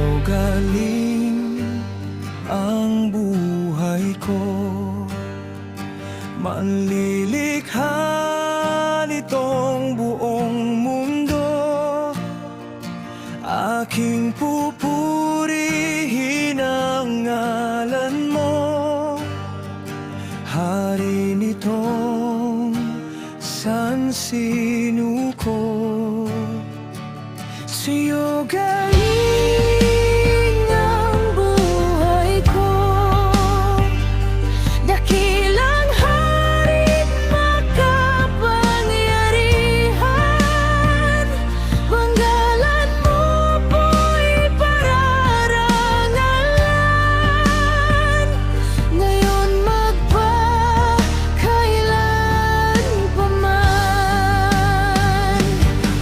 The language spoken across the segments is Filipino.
Sa'yo galing ang buhay ko, manlilikha nitong buong mundo. Aking pupurihin ang ngalan mo, hari nitong sansinuko. Sa'yo galing ang buhay ko, dakilang hari't makapangyarihan. Banggalan mo po'y pararangalan, ngayon magpakailan pa man.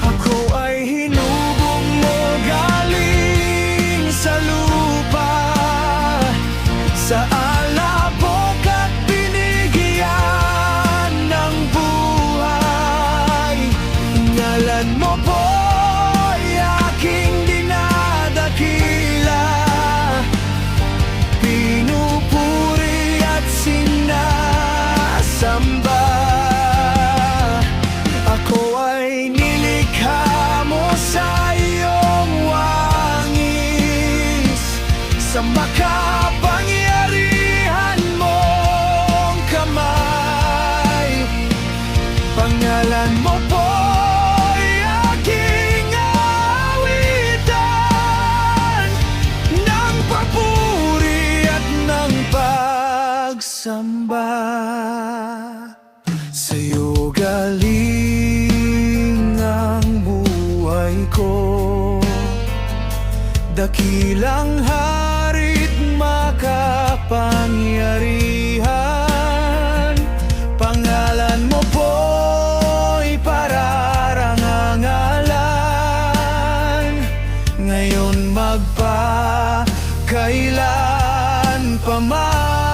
Ako ay hinubog mo galing sa lupa, sa alabok at binigyan ng buhay. Ngalan mo po'y aking dinadakila, pinupuri at sinasamba. Ako ay nilikha mo sa iyong wangis, sa makapangyarihan mong kamay. Pangalan mo po'y aking awitan ng papuri at ng pagsamba. Sa'yo galing ang buhay ko, dakilang hari't makapangyarihan. Pangalan mo po'y pararangalan, ngayon magpakailan pa man.